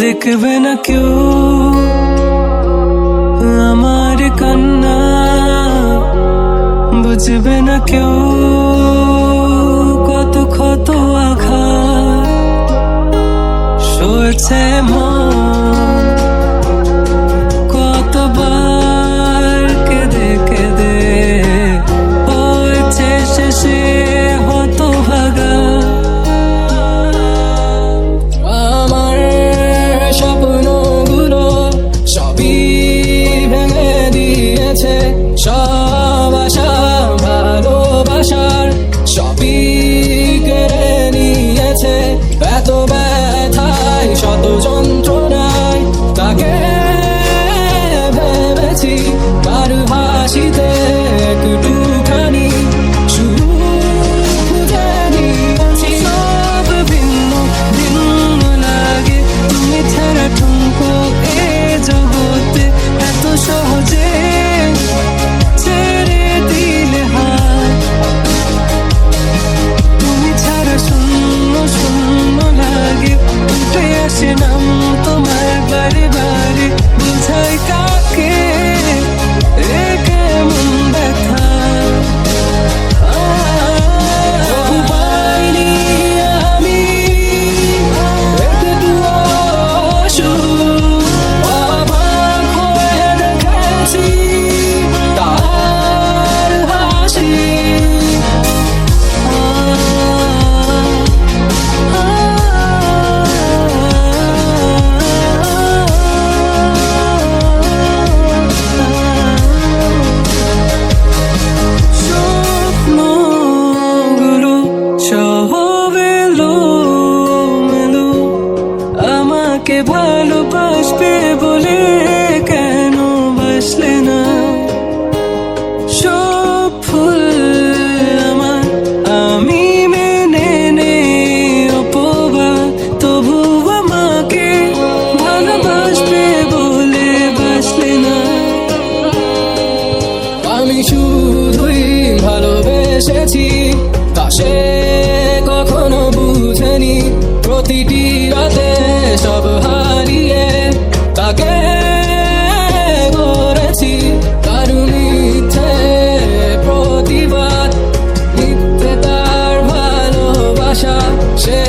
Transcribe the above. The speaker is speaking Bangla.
দেখবে না কেউ আমার কান্না, বুঝবে না কেউ কত ক্ষত আঘাত সয়েছে মন, কতবার কেঁদে কেঁদে হয়েছে শেষে হতভাগা। আমার স্বপ্নগুলো সবই ভেঙে দিয়েছে, সব আশা ভালোবাসার সবই কেড়ে নিয়েছে। এত ব্যথায় শত যন্ত্রণায় তাকে ভেবেছি, তার হাসিতে একটুখানি সহজে ছেড়ে দিলে হাত, তুমি ছাড়া শূন্য শূন্য লাগে। উঠে আসে নাম তোমার বারে বারে, বোঝাই কাকে এ কেমন ব্যথা। পাইনি আমি একটু তার হাসি। স্বপ্নগুলো সব এলোমেলো, আমাকে ভালোবাসবে বলে কেন বাসলে না? সব ফুল আমার আমি মেনে নে অপবাদ, তবু আমাকে ভালোবাসবে বলে বাসলে না। আমি শুধুই ভালোবেসেছি, তা সে কখনো বুঝেনি। প্রতিটি রাতে সব হারিয়ে তাকে করেছি, তার মিথ্যে প্রতিবাদ, মিথ্যে তার ভালোবাসা। সে